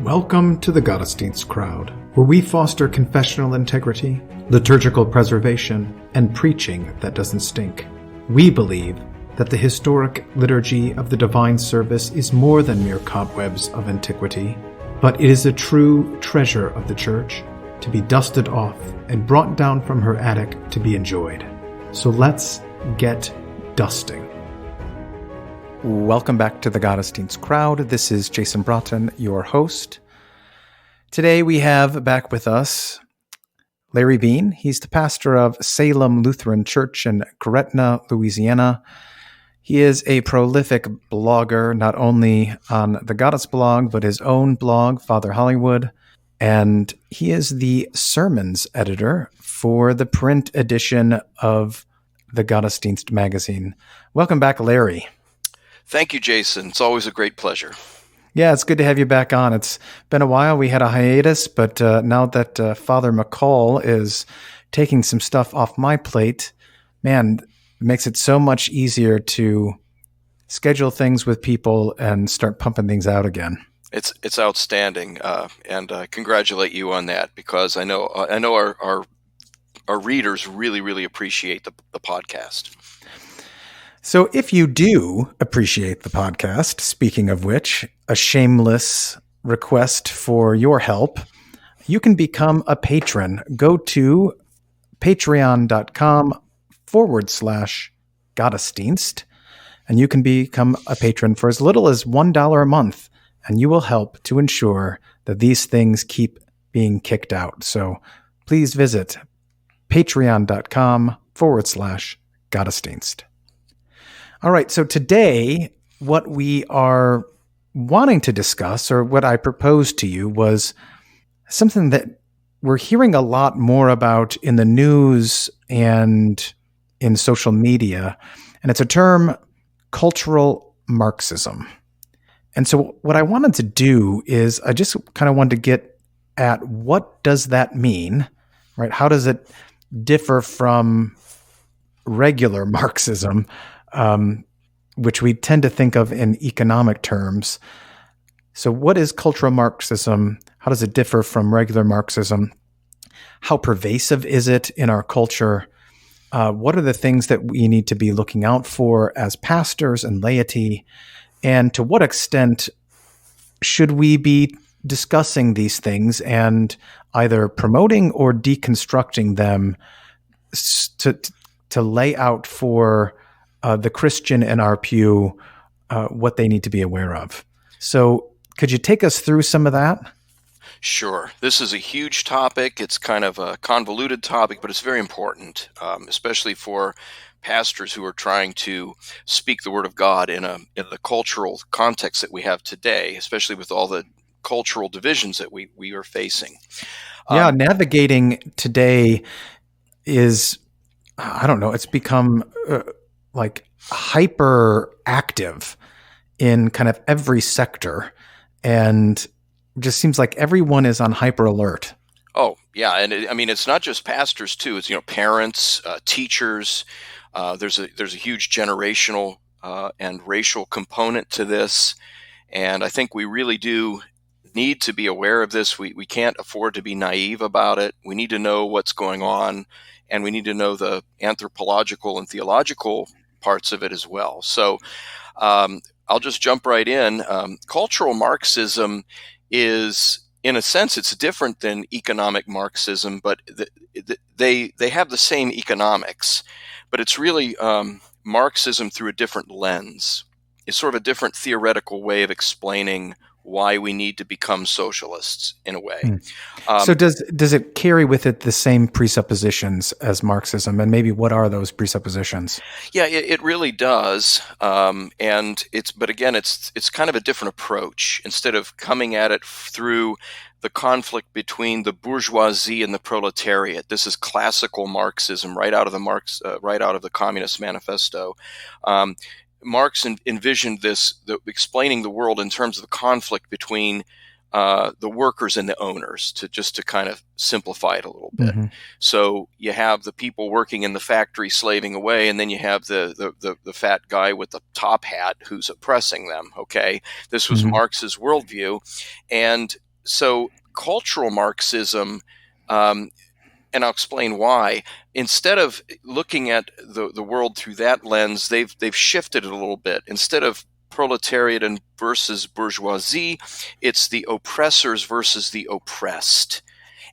Welcome to the Gottesdienst crowd, where we foster confessional integrity, liturgical preservation, and preaching that doesn't stink. We believe that the historic liturgy of the divine service is more than mere cobwebs of antiquity, but it is a true treasure of the Church to be dusted off and brought down from her attic to be enjoyed. So let's get dusting. Welcome back to the Gottesdienst crowd. This is Jason Broughton, your host. Today we have back with us Larry Beane. He's the pastor of Salem Lutheran Church in Gretna, Louisiana. He is a prolific blogger, not only on the Goddess blog, but his own blog, Father Hollywood. And he is the sermons editor for the print edition of the Gottesdienst magazine. Welcome back, Larry. Thank you, Jason. It's always a great pleasure. Yeah, it's good to have you back on. It's been a while. We had a hiatus, but now that Father McCall is taking some stuff off my plate, man, it makes it so much easier to schedule things with people and start pumping things out again. It's outstanding, and I congratulate you on that, because I know our readers really appreciate the podcast. So if you do appreciate the podcast, speaking of which, a shameless request for your help, you can become a patron. Go to patreon.com/Gottesdienst, and you can become a patron for as little as $1 a month, and you will help to ensure that these things keep being kicked out. So please visit patreon.com/Gottesdienst. All right, so today, what we are wanting to discuss, or what I proposed to you, was something that we're hearing a lot more about in the news and in social media, and it's a term, cultural Marxism. And so what I wanted to do is I just kind of wanted to get at what does that mean, right? How does it differ from regular Marxism? Which we tend to think of in economic terms. So what is cultural Marxism? How does it differ from regular Marxism? How pervasive is it in our culture? What are the things that we need to be looking out for as pastors and laity? And to what extent should we be discussing these things and either promoting or deconstructing them to lay out for the Christian in our pew what they need to be aware of? So could you take us through some of that? Sure. This is a huge topic. It's kind of a convoluted topic, but it's very important, especially for pastors who are trying to speak the Word of God in the cultural context that we have today, especially with all the cultural divisions that we are facing. Navigating today is, I don't know, it's become like hyper active in kind of every sector, and it just seems like everyone is on hyper alert. Oh yeah, and it's not just pastors too. It's parents, teachers. There's a huge generational and racial component to this, and I think we really do need to be aware of this. We can't afford to be naive about it. We need to know what's going on, and we need to know the anthropological and theological parts of it as well. So I'll just jump right in. Cultural Marxism is, in a sense, it's different than economic Marxism, but they have the same economics, but it's really Marxism through a different lens. It's sort of a different theoretical way of explaining why we need to become socialists in a way. So does it carry with it the same presuppositions as Marxism? And maybe what are those presuppositions? Yeah, it really does. But again, it's kind of a different approach. Instead of coming at it through the conflict between the bourgeoisie and the proletariat, this is classical Marxism right out of the Communist Manifesto. Marx envisioned explaining the world in terms of the conflict between the workers and the owners, to kind of simplify it a little bit. Mm-hmm. So you have the people working in the factory slaving away, and then you have the fat guy with the top hat who's oppressing them. Okay, this was Marx's worldview, and so cultural Marxism, and I'll explain why. Instead of looking at the world through that lens, they've shifted it a little bit. Instead of proletariat and versus bourgeoisie, it's the oppressors versus the oppressed.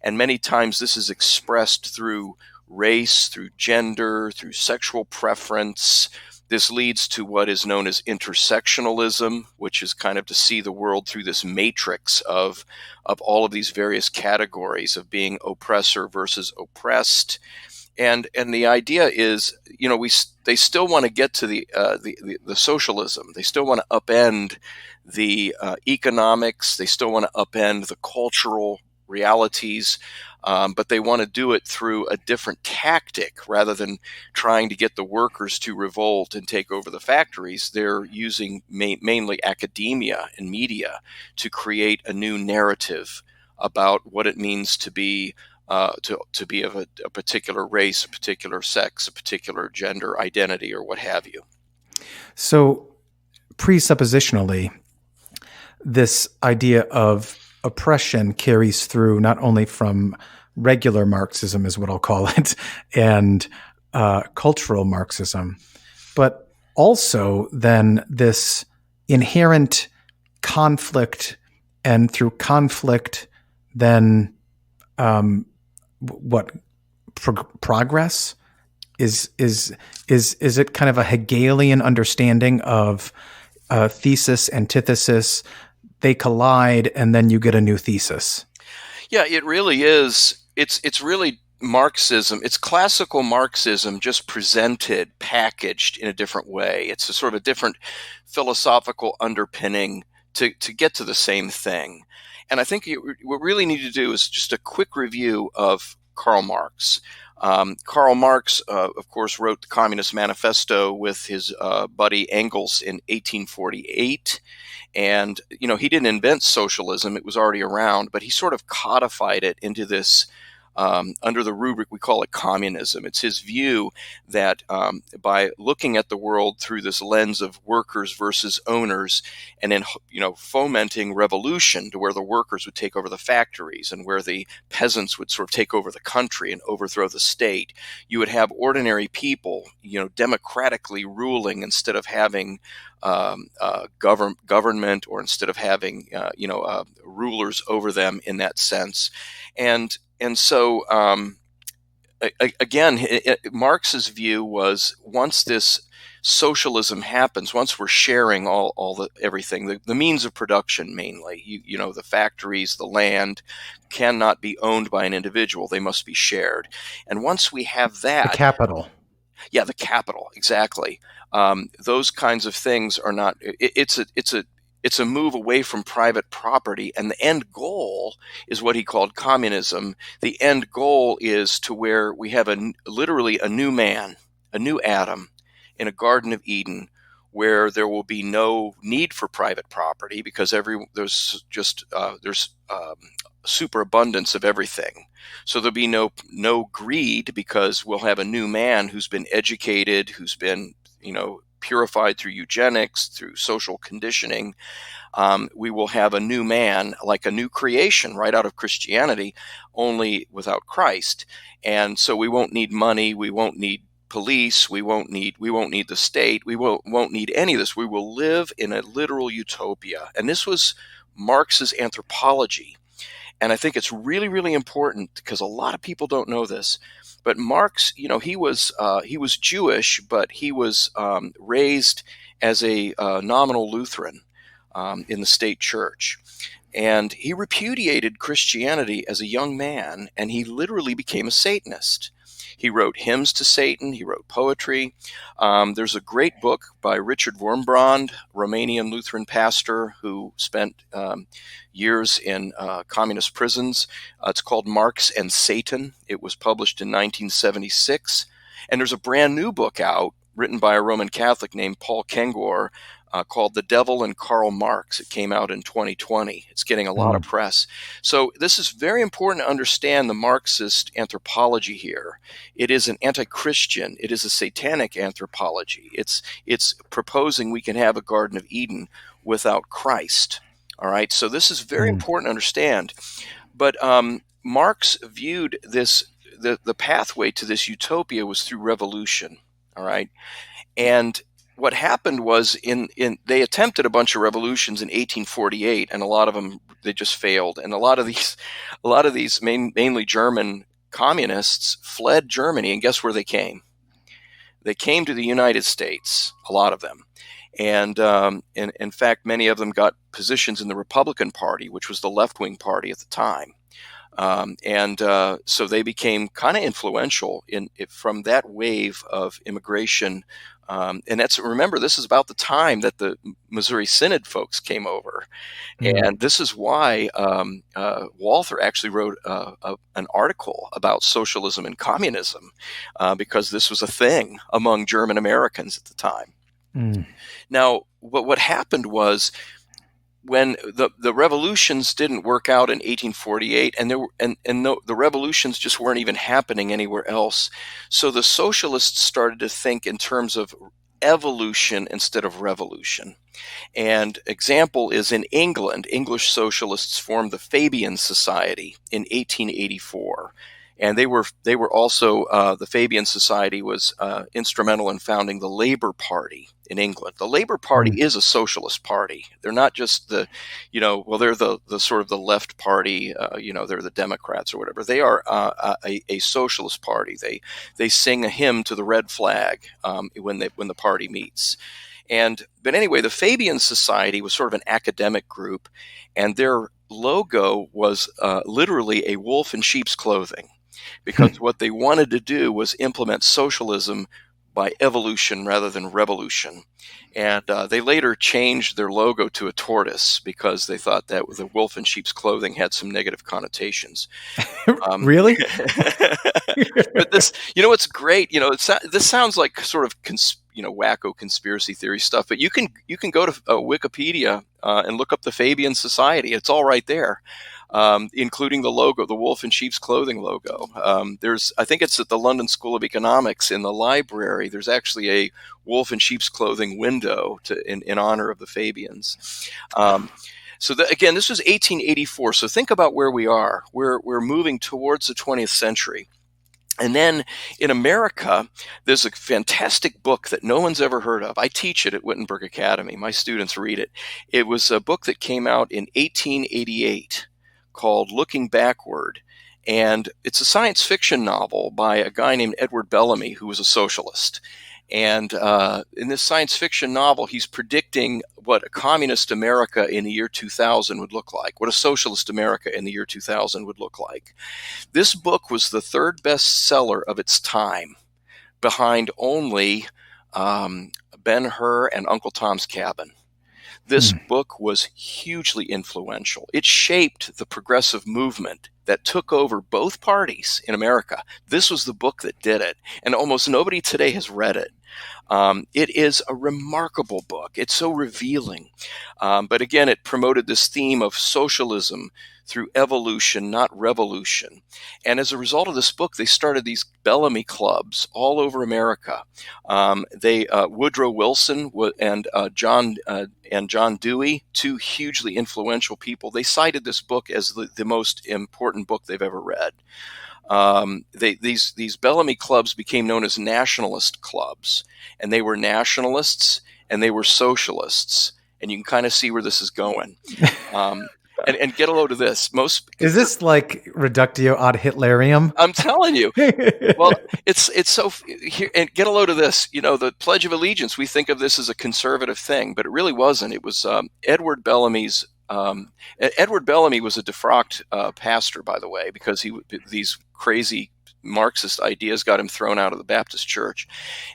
And many times this is expressed through race, through gender, through sexual preference. This leads to what is known as intersectionalism, which is kind of to see the world through this matrix of all of these various categories of being oppressor versus oppressed. And the idea is, they still want to get to the socialism. They still want to upend the economics. They still want to upend the cultural realities, but they want to do it through a different tactic rather than trying to get the workers to revolt and take over the factories. They're using mainly academia and media to create a new narrative about what it means to be to be of a particular race, a particular sex, a particular gender identity, or what have you. So, presuppositionally, this idea of oppression carries through not only from regular Marxism, is what I'll call it, and cultural Marxism, but also then this inherent conflict, and through conflict, then progress is it kind of a Hegelian understanding of thesis, antithesis? They collide, and then you get a new thesis. Yeah, it really is. It's really Marxism. It's classical Marxism, just presented, packaged in a different way. It's a sort of a different philosophical underpinning to get to the same thing. And I think what we really need to do is just a quick review of Karl Marx. Karl Marx, of course, wrote the Communist Manifesto with his buddy Engels in 1848. And, he didn't invent socialism. It was already around, but he sort of codified it into this, under the rubric, we call it communism. It's his view that by looking at the world through this lens of workers versus owners, and then, fomenting revolution to where the workers would take over the factories and where the peasants would sort of take over the country and overthrow the state, you would have ordinary people, democratically ruling instead of having government, or instead of having, rulers over them in that sense. And so, again, Marx's view was, once this socialism happens, once we're sharing everything, the means of production mainly, the factories, the land, cannot be owned by an individual. They must be shared. And once we have that, the capital. Yeah, the capital, exactly. Those kinds of things are not. It's a move away from private property, and the end goal is what he called communism. The end goal is to where we have literally a new man, a new Adam, in a Garden of Eden, where there will be no need for private property because there's superabundance of everything. So there'll be no greed, because we'll have a new man who's been educated, who's been purified through eugenics, through social conditioning. We will have a new man, like a new creation right out of Christianity, only without Christ. And so we won't need money, we won't need police, we won't need the state, we won't need any of this. We will live in a literal utopia. And this was Marx's anthropology. And I think it's really, really important, because a lot of people don't know this. But Marx, he was Jewish, but he was raised as a nominal Lutheran in the state church. And he repudiated Christianity as a young man, and he literally became a Satanist. He wrote hymns to Satan. He wrote poetry. There's a great book by Richard Wurmbrand, Romanian Lutheran pastor who spent years in communist prisons. It's called Marx and Satan. It was published in 1976. And there's a brand new book out written by a Roman Catholic named Paul Kengor, called The Devil and Karl Marx. It came out in 2020. It's getting a lot of press. So this is very important to understand the Marxist anthropology here. It is an anti-Christian. It is a satanic anthropology. It's proposing we can have a Garden of Eden without Christ. All right, so this is very important to understand. But Marx viewed the pathway to this utopia was through revolution. All right, and what happened was they attempted a bunch of revolutions in 1848, and a lot of them they just failed. And a lot of these mainly German communists fled Germany, and guess where they came? They came to the United States. A lot of them. And in fact, many of them got positions in the Republican Party, which was the left-wing party at the time. So they became kind of influential from that wave of immigration. And remember, this is about the time that the Missouri Synod folks came over. And this is why Walther actually wrote an article about socialism and communism, because this was a thing among German Americans at the time. Now, what happened was when the revolutions didn't work out in 1848, and the revolutions just weren't even happening anywhere else. So the socialists started to think in terms of evolution instead of revolution. And example is in England, English socialists formed the Fabian Society in 1884. And they were also the Fabian Society was instrumental in founding the Labour Party in England. The Labour Party is a socialist party. They're not just they're the sort of the left party. They're the Democrats or whatever. They are a socialist party. They sing a hymn to the red flag when the party meets. But anyway, the Fabian Society was sort of an academic group, and their logo was literally a wolf in sheep's clothing. Because what they wanted to do was implement socialism by evolution rather than revolution. And they later changed their logo to a tortoise because they thought that the wolf in sheep's clothing had some negative connotations. Really? But this, what's great, this sounds like sort of wacko conspiracy theory stuff, but you can go to Wikipedia and look up the Fabian Society. It's all right there. Including the logo, the wolf in sheep's clothing logo. I think it's at the London School of Economics in the library. There's actually a wolf in sheep's clothing window in honor of the Fabians. Again, this was 1884. So think about where we are. We're moving towards the 20th century. And then in America, there's a fantastic book that no one's ever heard of. I teach it at Wittenberg Academy. My students read it. It was a book that came out in 1888. Called Looking Backward, and it's a science fiction novel by a guy named Edward Bellamy, who was a socialist. And in this science fiction novel, he's predicting what a communist America in the year 2000 would look like, what a socialist America in the year 2000 would look like. This book was the third bestseller of its time, behind only Ben-Hur and Uncle Tom's Cabin. This book was hugely influential. It shaped the progressive movement that took over both parties in America. This was the book that did it, and almost nobody today has read it. It is a remarkable book. It's so revealing. But again, it promoted this theme of socialism through evolution, not revolution. And as a result of this book, they started these Bellamy clubs all over America. Woodrow Wilson and John Dewey, two hugely influential people, they cited this book as the most important book they've ever read. These Bellamy clubs became known as nationalist clubs, and they were nationalists and they were socialists. And you can kind of see where this is going. And get a load of this. Is this like reductio ad Hitlerium? I'm telling you. Well, it's so here, and get a load of this. The Pledge of Allegiance. We think of this as a conservative thing, but it really wasn't. It was Edward Bellamy's. Edward Bellamy was a defrocked pastor, by the way, because these crazy Marxist ideas got him thrown out of the Baptist church,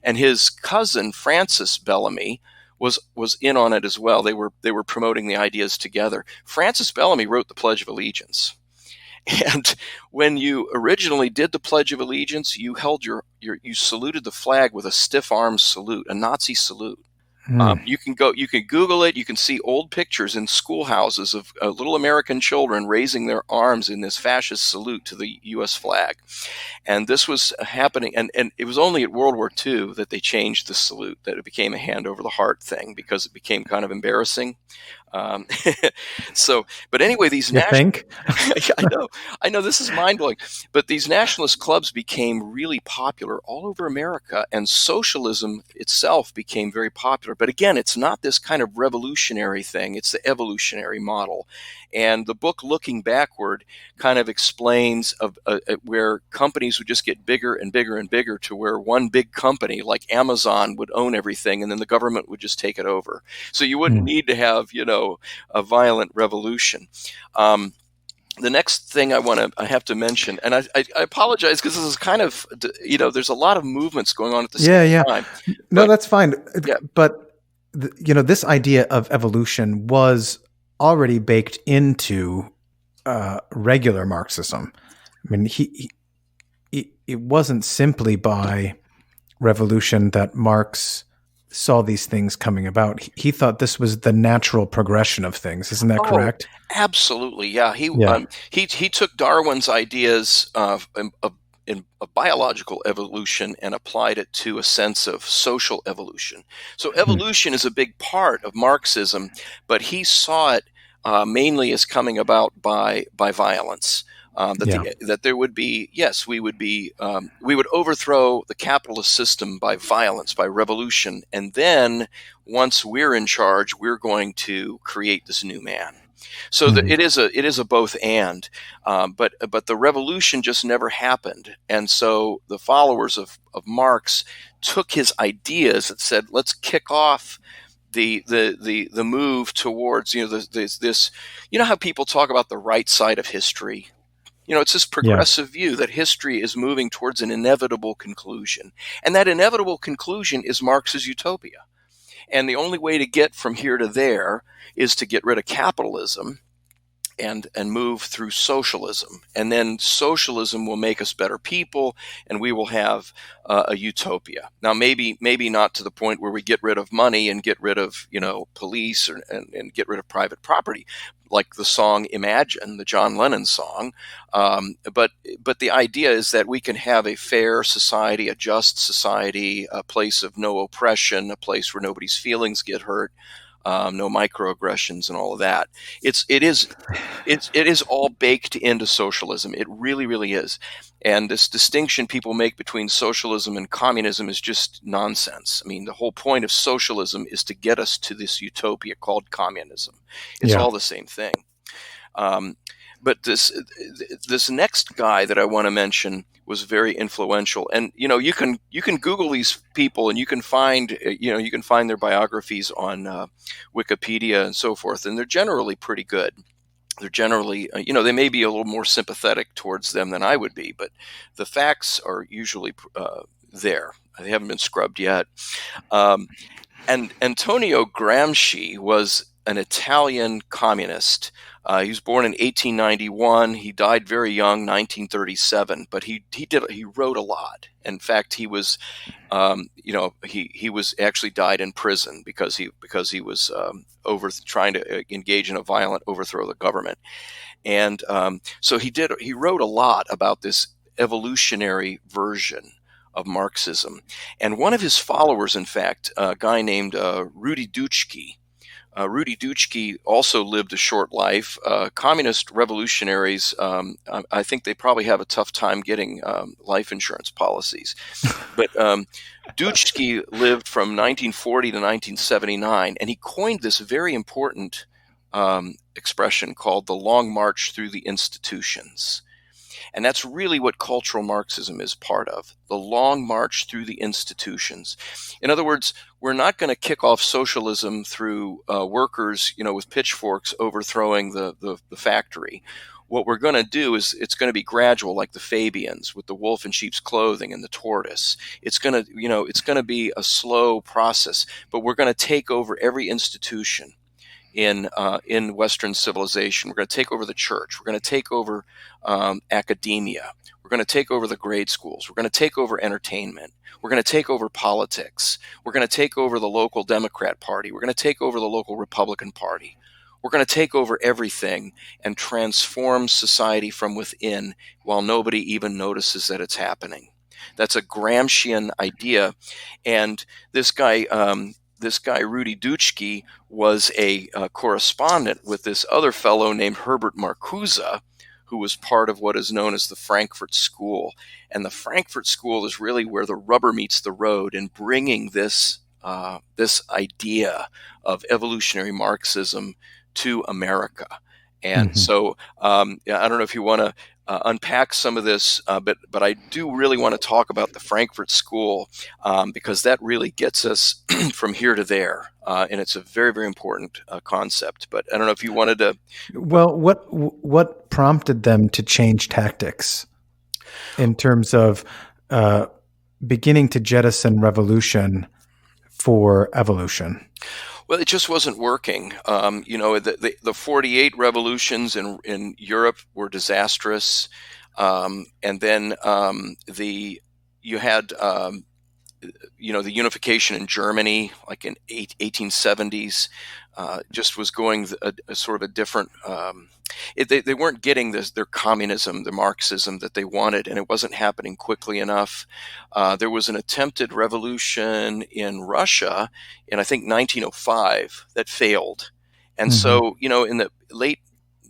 and his cousin Francis Bellamy was in on it as well. They were promoting the ideas together. Francis Bellamy wrote the Pledge of Allegiance. And when you originally did the Pledge of Allegiance, you held you saluted the flag with a stiff arm salute, a Nazi salute. You can Google it. You can see old pictures in schoolhouses of little American children raising their arms in this fascist salute to the U.S. flag. And this was happening, and it was only at World War II that they changed the salute, that it became a hand over the heart thing, because it became kind of embarrassing. Um, but anyway, these You think? I know this is mind blowing, but these nationalist clubs became really popular all over America, and socialism itself became very popular. But again, it's not this kind of revolutionary thing, it's the evolutionary model. And the book, Looking Backward, kind of explains where companies would just get bigger and bigger and bigger to where one big company like Amazon would own everything, and then the government would just take it over. So you wouldn't need to have, a violent revolution. The next thing I have to mention, and I apologize because this is kind of, there's a lot of movements going on at the same time. No, that's fine. Yeah. But, this idea of evolution was already baked into regular Marxism. I mean, it wasn't simply by revolution that Marx saw these things coming about. He thought this was the natural progression of things. Isn't that correct? Absolutely, yeah. He took Darwin's ideas in biological evolution and applied it to a sense of social evolution. So evolution is a big part of Marxism, but he saw it mainly as coming about by violence. That there would be, yes, we would overthrow the capitalist system by violence, by revolution, and then once we're in charge, we're going to create this new man. So it is a both and, but the revolution just never happened, and so the followers of Marx took his ideas and said, let's kick off the move towards this. How people talk about the right side of history. It's this progressive view that history is moving towards an inevitable conclusion. And that inevitable conclusion is Marx's utopia. And the only way to get from here to there is to get rid of capitalism and move through socialism. And then socialism will make us better people, and we will have a utopia. Now, maybe not to the point where we get rid of money and get rid of, police and get rid of private property, like the song Imagine, the John Lennon song. But the idea is that we can have a fair society, a just society, a place of no oppression, a place where nobody's feelings get hurt, no microaggressions and all of that. It is all baked into socialism. It really, really is. And this distinction people make between socialism and communism is just nonsense. I mean, the whole point of socialism is to get us to this utopia called communism. It's all the same thing. But this next guy that I want to mention was very influential, and you can Google these people and you can find their biographies on Wikipedia and so forth, and they're generally pretty good. They're generally they may be a little more sympathetic towards them than I would be, but the facts are usually there. They haven't been scrubbed yet. And Antonio Gramsci was an Italian communist. He was born in 1891. He died very young, 1937. But he wrote a lot. In fact, he was, he was actually died in prison because he was trying to engage in a violent overthrow of the government. And so he wrote a lot about this evolutionary version of Marxism. And one of his followers, in fact, a guy named Rudy Dutschke. Rudy Dutschke also lived a short life. Communist revolutionaries, I think they probably have a tough time getting life insurance policies. But Dutschke lived from 1940 to 1979, and he coined this very important expression called the long march through the institutions. And that's really what cultural Marxism is part of, the long march through the institutions. In other words, we're not going to kick off socialism through workers, with pitchforks overthrowing the factory. What we're going to do is it's going to be gradual, like the Fabians with the wolf in sheep's clothing and the tortoise. It's going to be a slow process, but we're going to take over every institution in Western civilization. We're going to take over the church. We're going to take over academia. We're going to take over the grade schools. We're going to take over entertainment. We're going to take over politics. We're going to take over the local Democrat Party. We're going to take over the local Republican Party. We're going to take over everything and transform society from within while nobody even notices that it's happening. That's a Gramscian idea. And this guy, this guy, Rudy Dutschke, was a correspondent with this other fellow named Herbert Marcuse, who was part of what is known as the Frankfurt School. And the Frankfurt School is really where the rubber meets the road in bringing this idea of evolutionary Marxism to America. And so I don't know if you want to unpack some of this, but I do really want to talk about the Frankfurt School because that really gets us from here to there, and it's a very, very important concept. But I don't know if you wanted to. Well, what prompted them to change tactics in terms of beginning to jettison revolution for evolution? Well, it just wasn't working. The 48 revolutions in Europe were disastrous. And then you had the unification in Germany, like in 1870s, just was going a sort of a different. They weren't getting their communism, the Marxism that they wanted, and it wasn't happening quickly enough. There was an attempted revolution in Russia in, I think, 1905 that failed. And so, in the late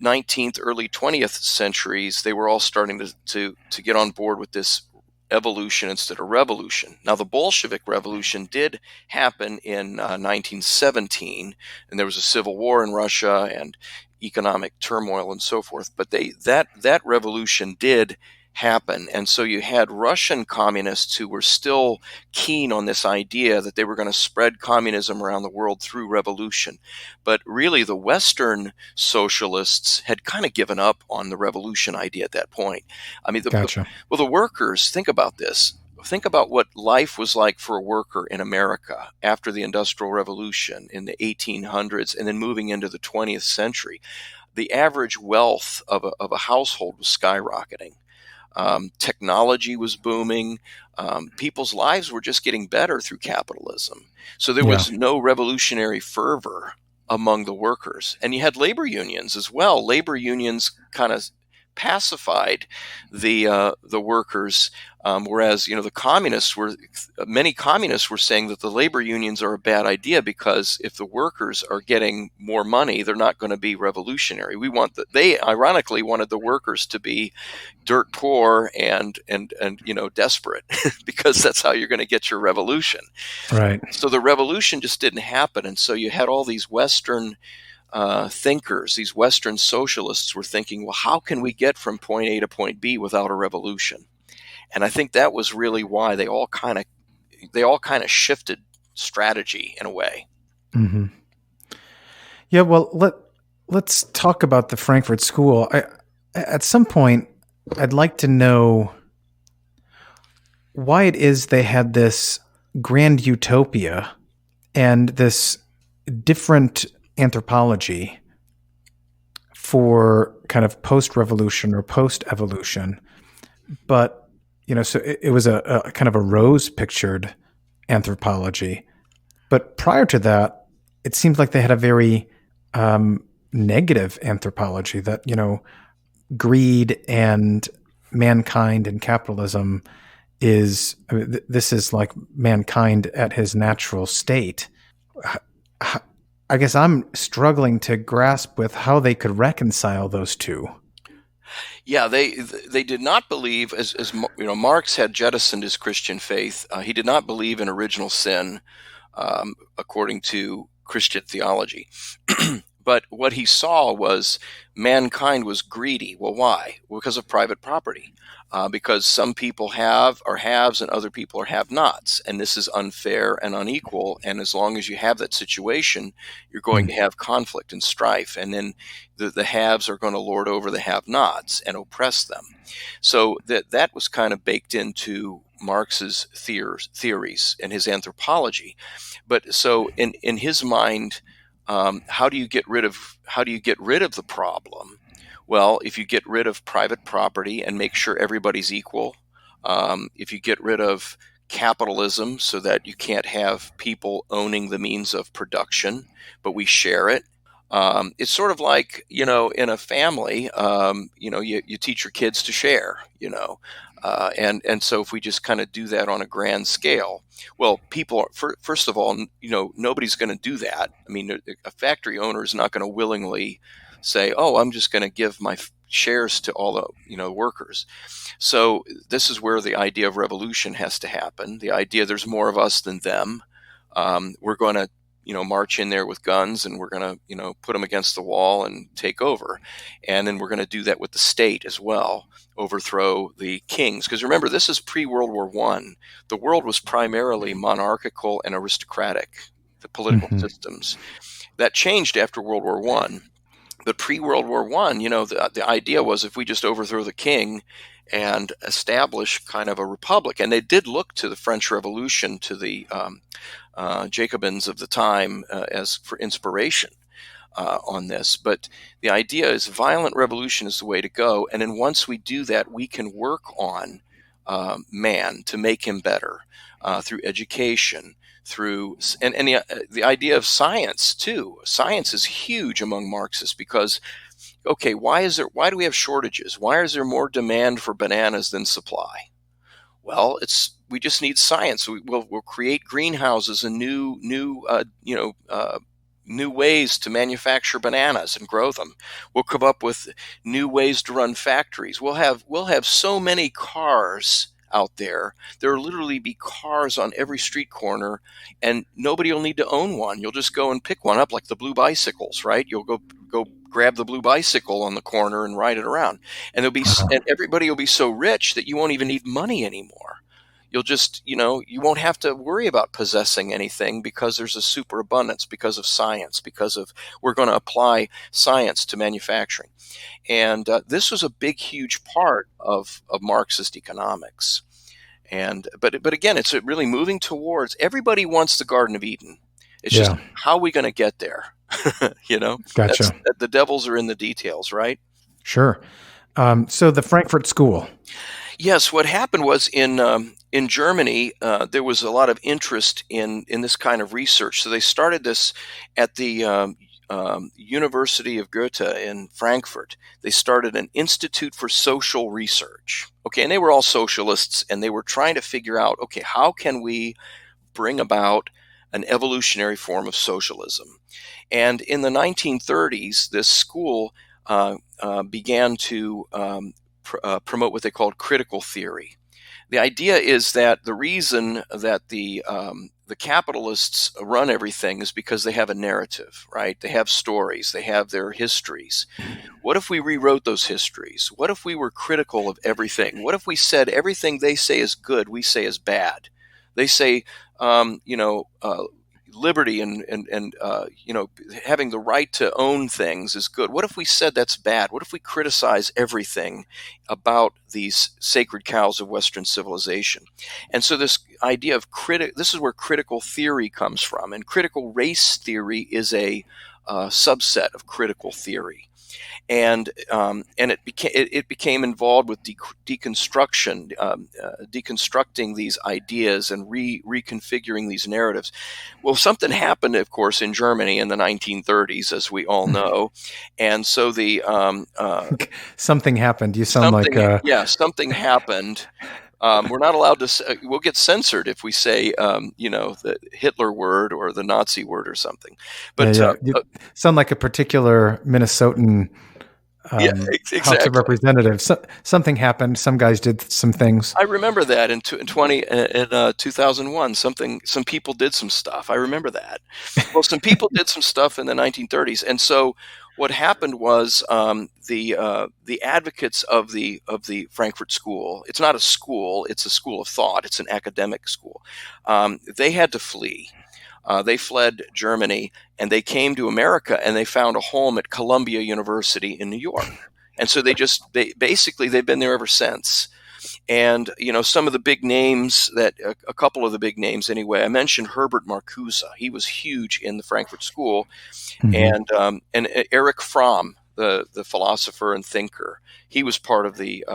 19th, early 20th centuries, they were all starting to get on board with this evolution instead of revolution. Now, the Bolshevik Revolution did happen in 1917, and there was a civil war in Russia and economic turmoil and so forth. But that revolution did happen, and so you had Russian communists who were still keen on this idea that they were going to spread communism around the world through revolution. But really, the Western socialists had kind of given up on the revolution idea at that point. I mean, Gotcha. The workers, think about this. Think about what life was like for a worker in America after the Industrial Revolution in the 1800s and then moving into the 20th century. The average wealth of a household was skyrocketing. Technology was booming. People's lives were just getting better through capitalism. So there was no revolutionary fervor among the workers. And you had labor unions as well. Labor unions kind of pacified the workers, whereas many communists were saying that the labor unions are a bad idea because if the workers are getting more money, they're not going to be revolutionary. They ironically wanted the workers to be dirt poor and desperate because that's how you're going to get your revolution. Right. So the revolution just didn't happen, and so you had all these Western thinkers, these Western socialists were thinking, well, how can we get from point A to point B without a revolution? And I think that was really why they all kind of shifted strategy in a way. Mm-hmm. Yeah, well, let's talk about the Frankfurt School. At some point, I'd like to know why it is they had this grand utopia and this different anthropology for kind of post-revolution or post-evolution. But, so it was a kind of a rose-pictured anthropology. But prior to that, it seems like they had a very negative anthropology that, greed and mankind and capitalism this is like mankind at his natural state. I guess I'm struggling to grasp with how they could reconcile those two. Yeah, they did not believe, as Marx had jettisoned his Christian faith. He did not believe in original sin, according to Christian theology. But what he saw was mankind was greedy. Well, why? Well, because of private property. Because some people are haves and other people are have-nots, and this is unfair and unequal. And as long as you have that situation, you're going to have conflict and strife, and then the haves are going to lord over the have-nots and oppress them. So that was kind of baked into Marx's theories and his anthropology. But so in his mind, how do you get rid of the problem? Well, if you get rid of private property and make sure everybody's equal, if you get rid of capitalism so that you can't have people owning the means of production, but we share it. It's sort of like, in a family, you teach your kids to share, And so if we just kind of do that on a grand scale, well, people are, first of all, nobody's going to do that. I mean, a factory owner is not going to willingly say, "Oh, I'm just going to give my shares to all the workers." So this is where the idea of revolution has to happen. The idea there's more of us than them. We're going to march in there with guns, and we're going to put them against the wall and take over. And then we're going to do that with the state as well, overthrow the kings. Because remember, this is pre-World War I. The world was primarily monarchical and aristocratic, the political systems. That changed after World War I. But pre-World War I, the idea was if we just overthrow the king and establish kind of a republic, and they did look to the French Revolution, to the Jacobins of the time as for inspiration on this. But the idea is violent revolution is the way to go. And then once we do that, we can work on man to make him better through education, through and the idea of science too. Science is huge among Marxists because, okay, why do we have shortages? Why is there more demand for bananas than supply? Well, we just need science. We'll create greenhouses and new ways to manufacture bananas and grow them. We'll come up with new ways to run factories. We'll have so many cars out there. There will literally be cars on every street corner, and nobody will need to own one. You'll just go and pick one up, like the blue bicycles, right? You'll go grab the blue bicycle on the corner and ride it around, and and everybody will be so rich that you won't even need money anymore. You'll just, you won't have to worry about possessing anything because there's a superabundance because of science, because of we're going to apply science to manufacturing. And this was a big, huge part of Marxist economics. But again, it's really moving towards, everybody wants the Garden of Eden. It's just, how are we going to get there? Gotcha. The devils are in the details, right? Sure. So the Frankfurt School. Yes, what happened was in Germany, there was a lot of interest in this kind of research. So they started this at the University of Goethe in Frankfurt. They started an Institute for Social Research. Okay, and they were all socialists, and they were trying to figure out, okay, how can we bring about an evolutionary form of socialism? And in the 1930s, this school began to promote what they called critical theory. The idea is that the reason that the capitalists run everything is because they have a narrative, right? They have stories, they have their histories. What if we rewrote those histories? What if we were critical of everything? What if we said everything they say is good, we say is bad? They say, liberty and having the right to own things is good. What if we said that's bad? What if we criticize everything about these sacred cows of Western civilization? And so this idea of this is where critical theory comes from, and critical race theory is a subset of critical theory. And it became involved with deconstruction, deconstructing these ideas and reconfiguring these narratives. Well, something happened, of course, in Germany in the 1930s, as we all know, and so something happened. You sound something happened. We're not allowed to. We'll get censored if we say, the Hitler word or the Nazi word or something. But you sound like a particular Minnesotan exactly. House of Representatives. Something happened. Some guys did some things. I remember that in 2001. Some people did some stuff. I remember that. Well, some people did some stuff in the 1930s, and so what happened was the advocates of the Frankfurt School. It's not a school; it's a school of thought. It's an academic school. They had to flee. They fled Germany, and they came to America, and they found a home at Columbia University in New York. And so they've been there ever since. And, some of the big names a couple of the big names anyway, I mentioned Herbert Marcuse. He was huge in the Frankfurt School. Mm-hmm. And Erich Fromm, the philosopher and thinker, he was part of the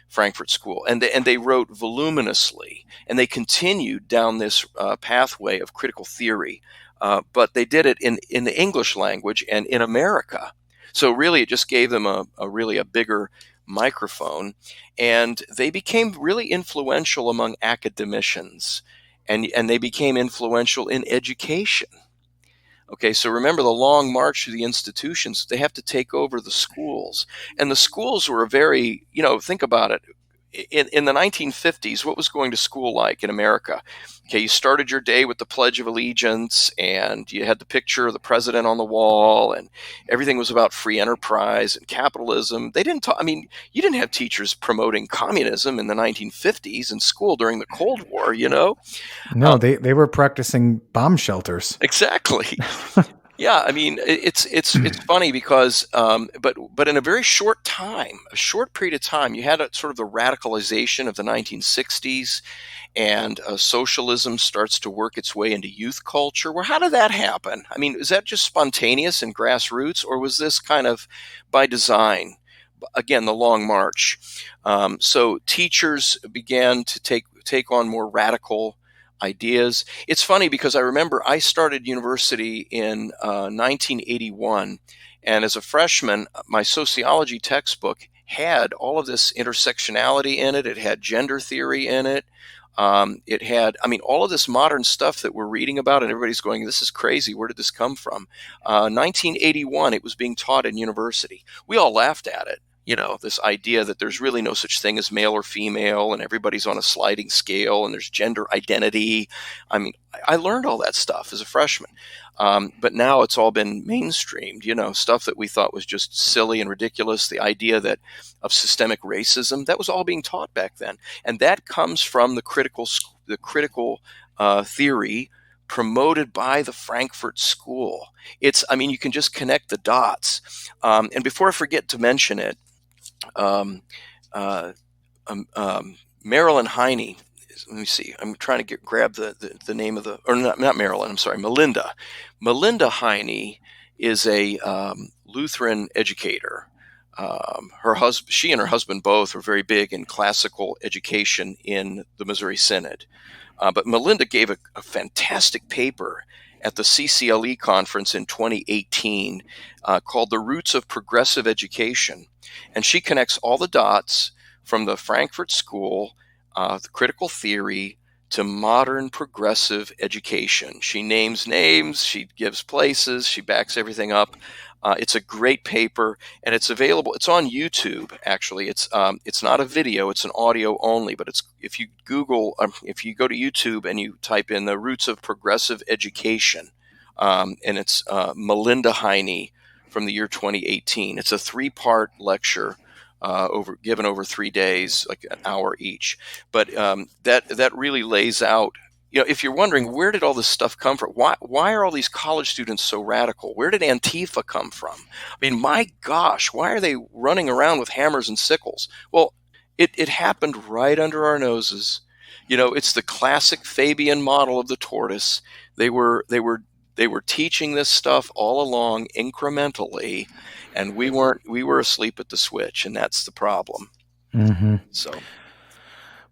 Frankfurt School. And they wrote voluminously, and they continued down this pathway of critical theory. But they did it in the English language and in America. So really, it just gave them a bigger microphone, and they became really influential among academicians, and they became influential in education. Okay, so remember the long march through the institutions. They have to take over the schools. And the schools were a very, think about it. In the 1950s, what was going to school like in America? Okay, you started your day with the Pledge of Allegiance, and you had the picture of the president on the wall, and everything was about free enterprise and capitalism. They didn't talk, you didn't have teachers promoting communism in the 1950s in school during the Cold War, No, they were practicing bomb shelters. Exactly. Yeah, it's funny because, but in a very short time, a short period of time, you had a sort of the radicalization of the 1960s, and socialism starts to work its way into youth culture. Well, how did that happen? Is that just spontaneous and grassroots, or was this kind of by design? Again, the long march. So teachers began to take on more radical ideas. It's funny because I remember I started university in 1981, and as a freshman, my sociology textbook had all of this intersectionality in it. It had gender theory in it. It had, all of this modern stuff that we're reading about, and everybody's going, this is crazy. Where did this come from? 1981, it was being taught in university. We all laughed at it. This idea that there's really no such thing as male or female, and everybody's on a sliding scale, and there's gender identity. I learned all that stuff as a freshman. But now it's all been mainstreamed, stuff that we thought was just silly and ridiculous. The idea of systemic racism, that was all being taught back then. And that comes from the critical theory promoted by the Frankfurt School. You can just connect the dots. And before I forget to mention it, Marilyn Heine, let me see, I'm trying to grab the name of not Marilyn, I'm sorry, Melinda. Melinda Heine is a Lutheran educator. She and her husband both were very big in classical education in the Missouri Synod. But Melinda gave a fantastic paper at the CCLE Conference in 2018 called The Roots of Progressive Education. And she connects all the dots from the Frankfurt School, the critical theory, to modern progressive education. She names names, she gives places, she backs everything up. It's a great paper, and it's available. It's on YouTube, actually. It's not a video; it's an audio only. But if you go to YouTube and you type in the roots of progressive education, and it's Melinda Heine from the year 2018. It's a 3-part lecture given over 3 days, like an hour each. But that really lays out. If you're wondering, where did all this stuff come from? Why are all these college students so radical? Where did Antifa come from? My gosh, why are they running around with hammers and sickles? Well, it happened right under our noses. It's the classic Fabian model of the tortoise. They were teaching this stuff all along incrementally, and we were asleep at the switch, and that's the problem. Mm-hmm. So,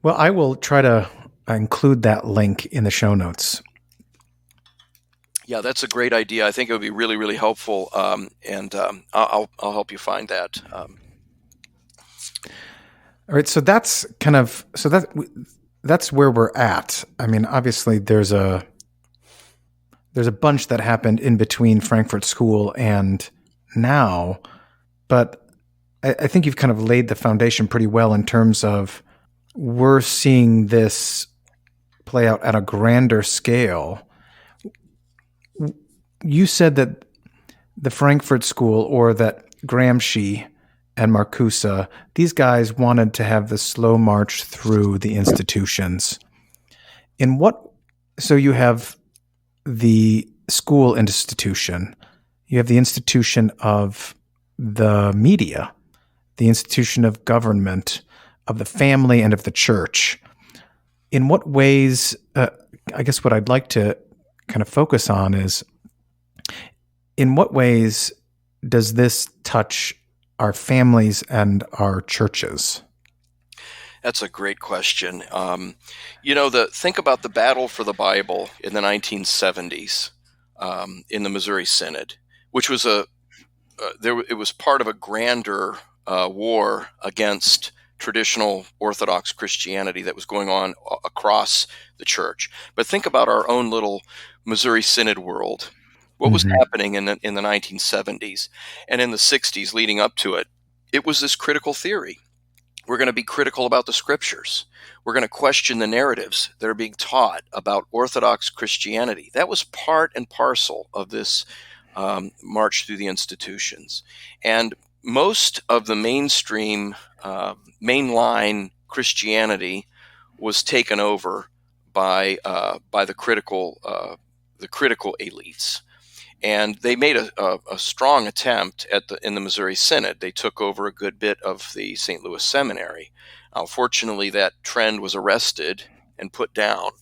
well, I will try to include that link in the show notes. Yeah, that's a great idea. I think it would be really, really helpful, and I'll help you find that. All right, so that's that's where we're at. Obviously, there's a bunch that happened in between Frankfurt School and now, but I think you've kind of laid the foundation pretty well in terms of we're seeing this play out at a grander scale. You said that the Frankfurt School, or that Gramsci and Marcuse, these guys wanted to have the slow march through the institutions. So you have the school institution, you have the institution of the media, the institution of government, of the family, and of the church. In what ways, I guess what I'd like to kind of focus on is, in what ways does this touch our families and our churches? That's a great question. Think about the battle for the Bible in the 1970s in the Missouri Synod, which was it was part of a grander war against traditional Orthodox Christianity that was going on across the church. But think about our own little Missouri Synod world. What was happening in the 1970s and in the 60s leading up to it? It was this critical theory. We're going to be critical about the scriptures. We're going to question the narratives that are being taught about Orthodox Christianity. That was part and parcel of this march through the institutions. And most of the mainstream, mainline Christianity was taken over by the critical elites. And they made a strong attempt in the Missouri Synod. They took over a good bit of the St. Louis Seminary. Fortunately, that trend was arrested and put down.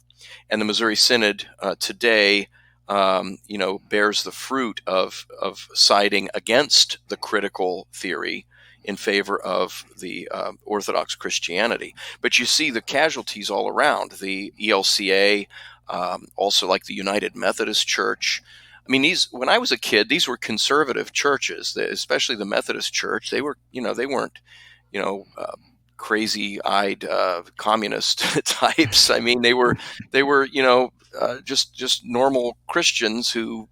And the Missouri Synod today, bears the fruit of siding against the critical theory in favor of the Orthodox Christianity. But you see the casualties all around. The ELCA, also like the United Methodist Church. I mean, when I was a kid, these were conservative churches, especially the Methodist Church. They were, they weren't, crazy-eyed communist types. I mean, they were, just normal Christians who,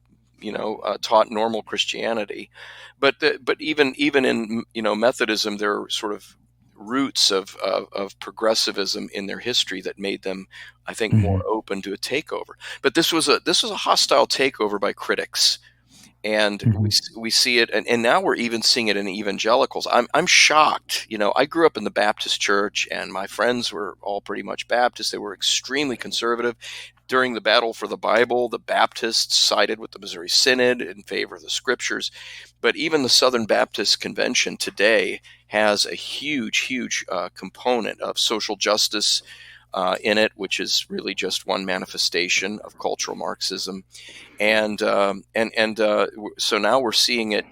taught normal Christianity. But even in Methodism, there are sort of roots of progressivism in their history that made them, I think, more open to a takeover. But this was a hostile takeover by critics, and we see it, and now we're even seeing it in evangelicals. I'm shocked. I grew up in the Baptist church, and my friends were all pretty much Baptist. They were extremely conservative. During the battle for the Bible, the Baptists sided with the Missouri Synod in favor of the scriptures. But even the Southern Baptist Convention today has a huge component of social justice in it, which is really just one manifestation of cultural Marxism. And so now we're seeing it,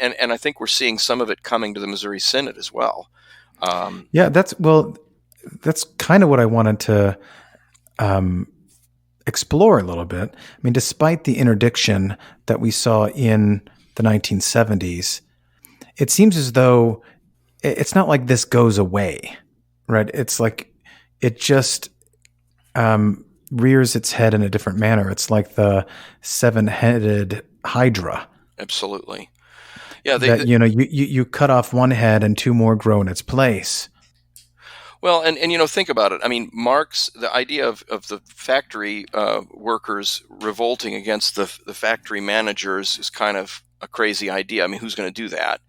and I think we're seeing some of it coming to the Missouri Synod as well. That's kind of what I wanted to explore a little bit. I mean, despite the interdiction that we saw in the 1970s, it seems as though it's not like this goes away, right? It's like it just rears its head in a different manner. It's like the seven-headed Hydra. Absolutely. Yeah. You cut off one head and two more grow in its place. Well, and think about it. I mean, Marx, the idea of the factory workers revolting against the factory managers is kind of a crazy idea. I mean, who's going to do that?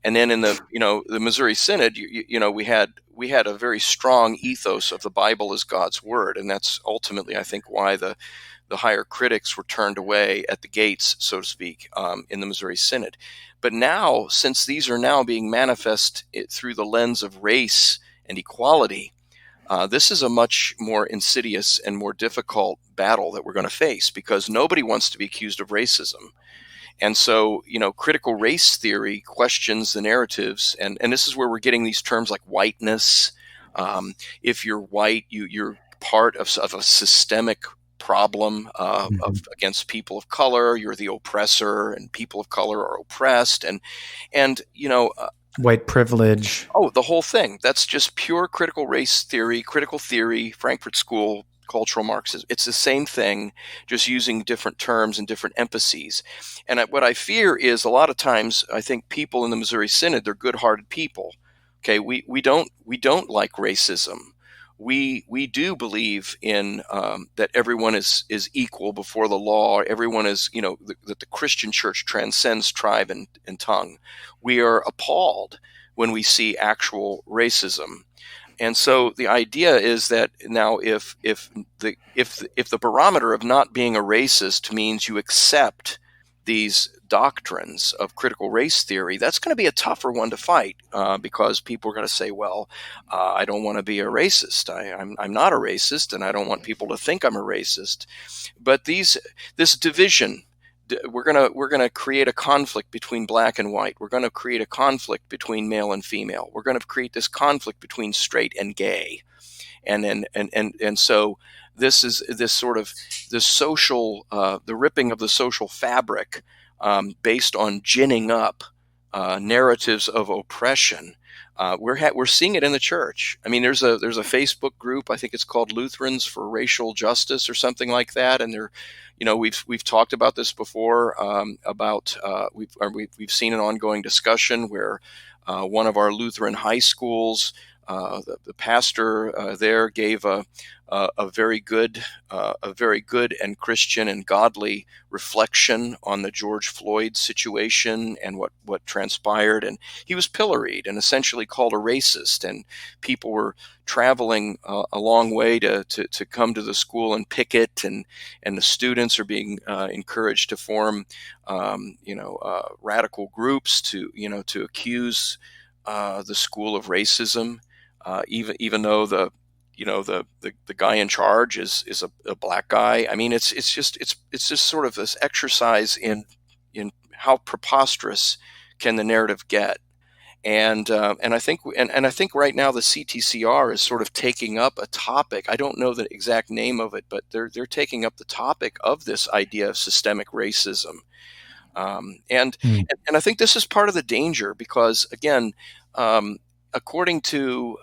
And then in the the Missouri Synod, we had a very strong ethos of the Bible as God's word, and that's ultimately, I think, why the higher critics were turned away at the gates, so to speak, in the Missouri Synod. But now, since these are now being manifest through the lens of race and equality, this is a much more insidious and more difficult battle that we're going to face, because nobody wants to be accused of racism. And so, critical race theory questions the narratives, and this is where we're getting these terms like whiteness. If you're white, you're part of a systemic problem against people of color. You're the oppressor, and people of color are oppressed, and white privilege. Oh, the whole thing. That's just pure critical race theory, critical theory, Frankfurt School, cultural Marxism. It's the same thing, just using different terms and different emphases. And what I fear is a lot of times, I think people in the Missouri Synod, they're good-hearted people. Okay, we don't like racism. We do believe in that everyone is equal before the law. Everyone is, that the Christian church transcends tribe and tongue. We are appalled when we see actual racism. And so the idea is that now if the barometer of not being a racist means you accept these doctrines of critical race theory, that's going to be a tougher one to fight, because people are going to say, well, I don't want to be a racist. I'm not a racist, and I don't want people to think I'm a racist. But this division, we're going to create a conflict between black and white. We're going to create a conflict between male and female. We're going to create this conflict between straight and gay. And so this is this sort of this social, the ripping of the social fabric based on ginning up narratives of oppression. We're seeing it in the church. I mean, there's a Facebook group. I think it's called Lutherans for Racial Justice or something like that. And we've talked about this before. We've seen an ongoing discussion where one of our Lutheran high schools, the pastor there gave a very good and Christian and godly reflection on the George Floyd situation and what transpired. And he was pilloried and essentially called a racist. And people were traveling a long way to come to the school and picket. And the students are being encouraged to form, radical groups to accuse the school of racism. Even though the guy in charge is a black guy. I mean, it's just sort of this exercise in how preposterous can the narrative get, and I think right now the CTCR is sort of taking up a topic. I don't know the exact name of it, but they're taking up the topic of this idea of systemic racism, and I think this is part of the danger because again. According to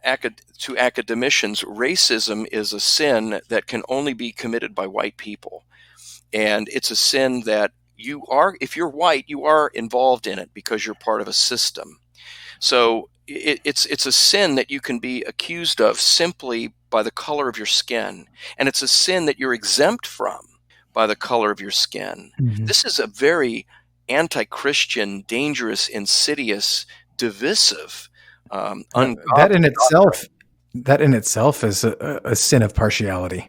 academicians, racism is a sin that can only be committed by white people, and it's a sin that if you're white, you are involved in it because you're part of a system. So it's a sin that you can be accused of simply by the color of your skin, and it's a sin that you're exempt from by the color of your skin. Mm-hmm. This is a very anti-Christian, dangerous, insidious, divisive, that in itself is a sin of partiality.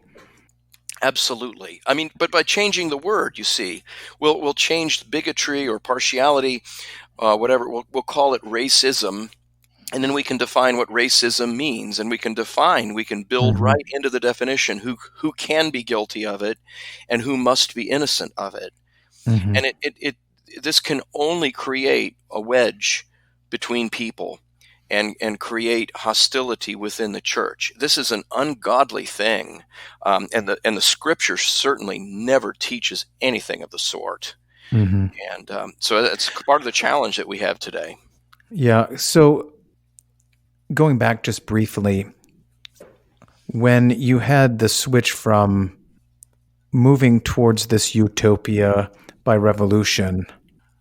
Absolutely. I mean, but by changing the word, you see, we'll change bigotry or partiality, whatever. We'll call it racism, and then we can define what racism means, and we can build mm-hmm. right into the definition who can be guilty of it, and who must be innocent of it, mm-hmm. and this can only create a wedge between people and create hostility within the church. This is an ungodly thing, and the scripture certainly never teaches anything of the sort. Mm-hmm. And so that's part of the challenge that we have today. Yeah. So going back just briefly, when you had the switch from moving towards this utopia by revolution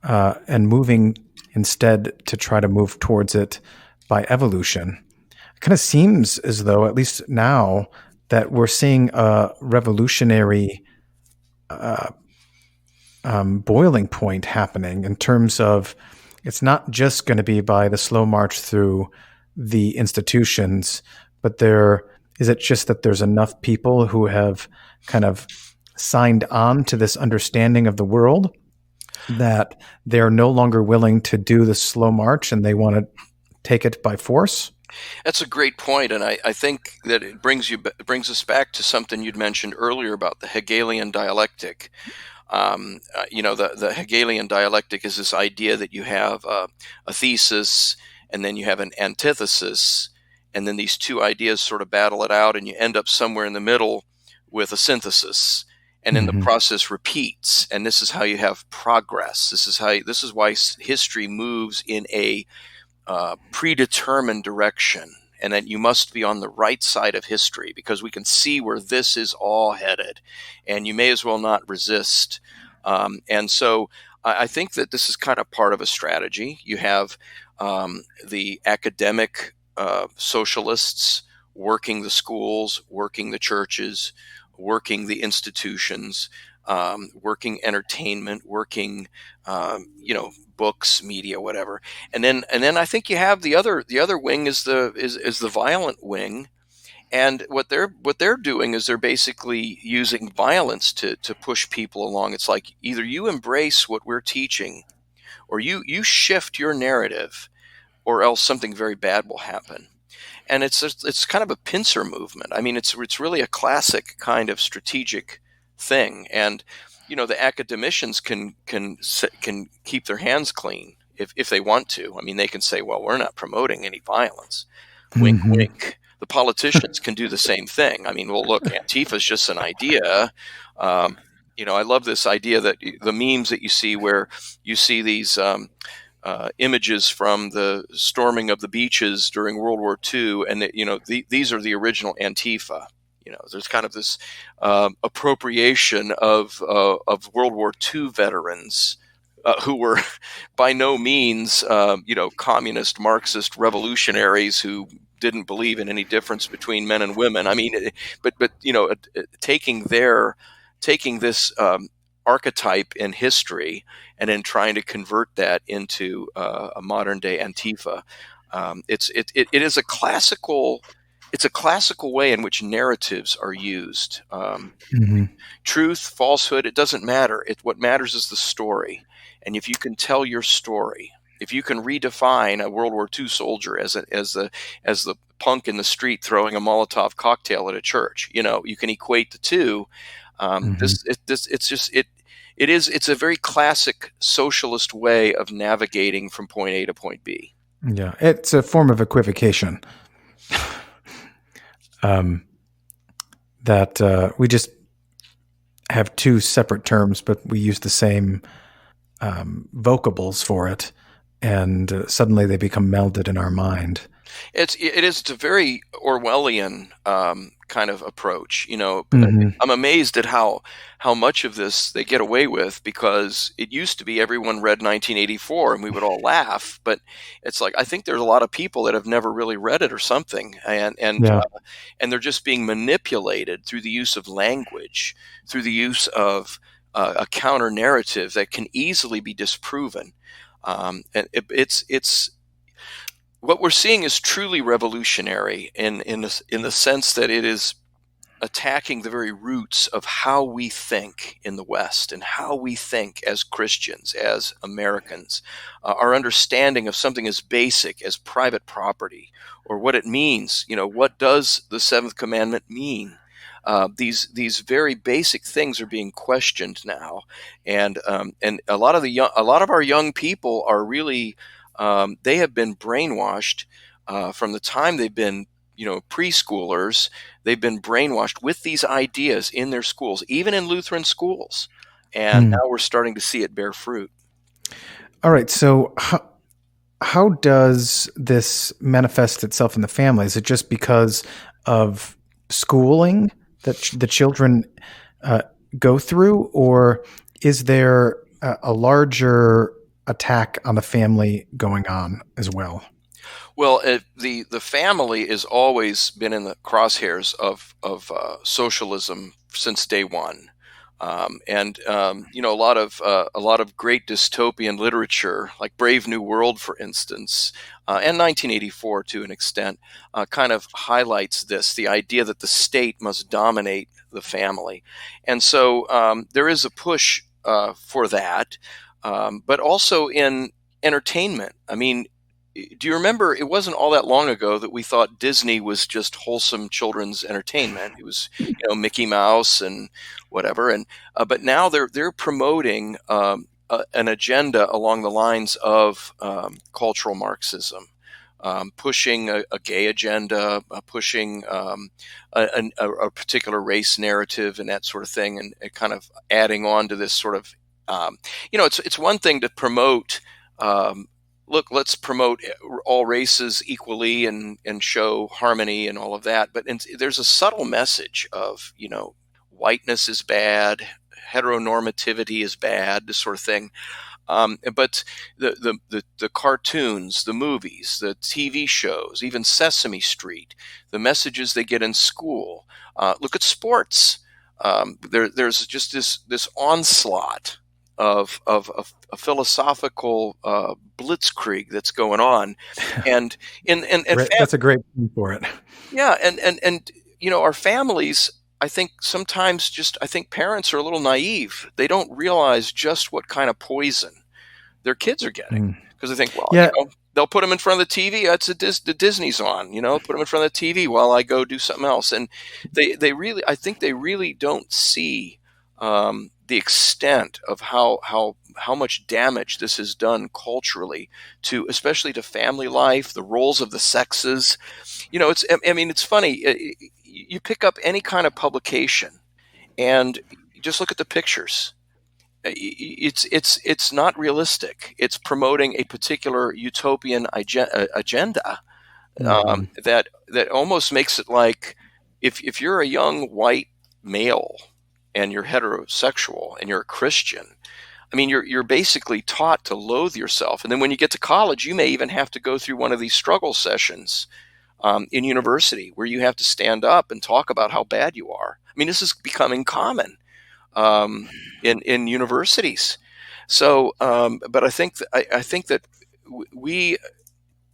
and moving instead to try to move towards it by evolution, it kind of seems as though, at least now, that we're seeing a revolutionary boiling point happening in terms of it's not just going to be by the slow march through the institutions, but is it just that there's enough people who have kind of signed on to this understanding of the world that they're no longer willing to do the slow march and they want to take it by force? That's a great point, and I think that it brings us back to something you'd mentioned earlier about the Hegelian dialectic. The Hegelian dialectic is this idea that you have a thesis, and then you have an antithesis, and then these two ideas sort of battle it out, and you end up somewhere in the middle with a synthesis. And then mm-hmm. the process repeats, and this is how you have progress. This is why history moves in a predetermined direction, and that you must be on the right side of history because we can see where this is all headed, and you may as well not resist. And so I think that this is kind of part of a strategy. You have the academic socialists working the schools, working the churches, working the institutions, working entertainment, working books, media, whatever, and then I think you have the other wing is the violent wing, and what they're doing is they're basically using violence to push people along. It's like either you embrace what we're teaching, or you shift your narrative, or else something very bad will happen. And it's kind of a pincer movement. I mean, it's really a classic kind of strategic thing, and the academicians can keep their hands clean if they want to. I mean, they can say, well, we're not promoting any violence. Wink, mm-hmm. wink. The politicians can do the same thing. I mean, well, look, Antifa is just an idea. I love this idea that the memes that you see where you see these images from the storming of the beaches during World War II, and these are the original Antifa. There's kind of this appropriation of World War II veterans who were by no means, communist, Marxist revolutionaries who didn't believe in any difference between men and women. I mean, but taking this archetype in history and then trying to convert that into a modern day Antifa, it is a classical. It's a classical way in which narratives are used. Truth, falsehood, it doesn't matter. What matters is the story. And if you can tell your story, if you can redefine a World War II soldier as the punk in the street throwing a Molotov cocktail at a church, you can equate the two. It's a very classic socialist way of navigating from point A to point B. Yeah, it's a form of equivocation. That we just have two separate terms, but we use the same vocables for it, and suddenly they become melded in our mind. It's a very Orwellian kind of approach, I'm amazed at how much of this they get away with, because it used to be everyone read 1984 and we would all laugh, but it's like, I think there's a lot of people that have never really read it or something, and they're just being manipulated through the use of language, through the use of a counter narrative that can easily be disproven. And it's what we're seeing is truly revolutionary in the sense that it is attacking the very roots of how we think in the West and how we think as Christians, as Americans. Our understanding of something as basic as private property, or what it means. What does the seventh commandment mean? These very basic things are being questioned now, and a lot of our young people are really. They have been brainwashed from the time they've been, preschoolers. They've been brainwashed with these ideas in their schools, even in Lutheran schools. And now we're starting to see it bear fruit. All right. So how does this manifest itself in the family? Is it just because of schooling that the children go through, or is there a larger attack on the family going on as well? Well, the family has always been in the crosshairs of socialism since day one, and a lot of great dystopian literature, like Brave New World, for instance, and 1984 to an extent, kind of highlights the idea that the state must dominate the family, and so there is a push for that. But also in entertainment. I mean, do you remember, it wasn't all that long ago that we thought Disney was just wholesome children's entertainment. It was, Mickey Mouse and whatever. And but now they're promoting an agenda along the lines of cultural Marxism, pushing a gay agenda, pushing a particular race narrative and that sort of thing, and kind of adding on to this sort of it's one thing to promote, let's promote all races equally and show harmony and all of that. But there's a subtle message of, whiteness is bad, heteronormativity is bad, this sort of thing. But the cartoons, the movies, the TV shows, even Sesame Street, the messages they get in school. Look at sports. There's just this onslaught of a philosophical blitzkrieg that's going on, and that's a great point for it. Yeah, and our families, I think sometimes I think parents are a little naive. They don't realize just what kind of poison their kids are getting, because they think, well, they'll put them in front of the TV. It's the Disney's on, put them in front of the TV while I go do something else, and I think they really don't see the extent of how much damage this has done culturally especially to family life, the roles of the sexes. It's funny. You pick up any kind of publication and you just look at the pictures, it's not realistic. It's promoting a particular utopian agenda that almost makes it like if you're a young white male and you're heterosexual and you're a Christian, I mean, you're basically taught to loathe yourself. And then when you get to college, you may even have to go through one of these struggle sessions in university where you have to stand up and talk about how bad you are. I mean, this is becoming common in universities. So, but I think that we,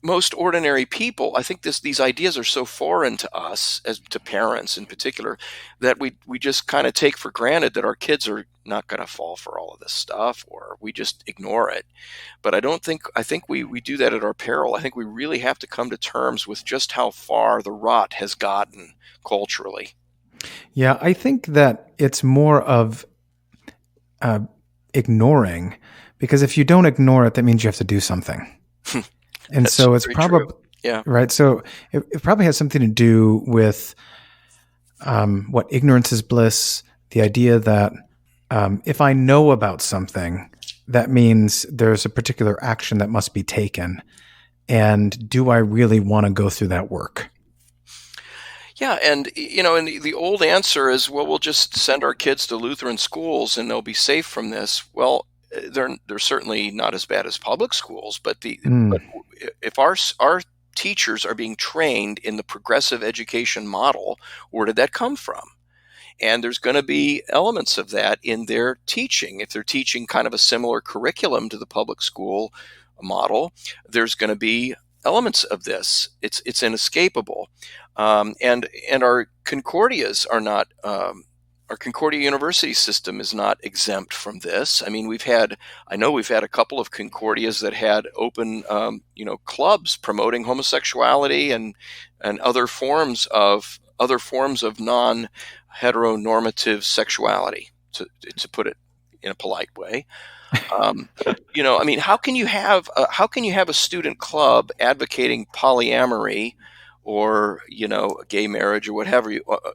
most ordinary people, I think these ideas are so foreign to us, as to parents in particular, that we just kind of take for granted that our kids are not going to fall for all of this stuff, or we just ignore it. But I think we do that at our peril. I think we really have to come to terms with just how far the rot has gotten culturally. Yeah, I think that it's more of ignoring, because if you don't ignore it, that means you have to do something. And so it's probably, right. So it probably has something to do with what ignorance is bliss, the idea that if I know about something, that means there's a particular action that must be taken. And do I really want to go through that work? Yeah, and and the old answer is, well, we'll just send our kids to Lutheran schools and they'll be safe from this. Well, they're certainly not as bad as public schools, but but if our teachers are being trained in the progressive education model, where did that come from? And there's going to be elements of that in their teaching. If they're teaching kind of a similar curriculum to the public school model, there's going to be elements of this. It's inescapable. And our Concordias are not. Our Concordia University system is not exempt from this. I mean, I know we've had a couple of Concordias that had open, clubs promoting homosexuality and other forms of non-heteronormative sexuality, to put it in a polite way. I mean, how can you have a student club advocating polyamory or gay marriage or whatever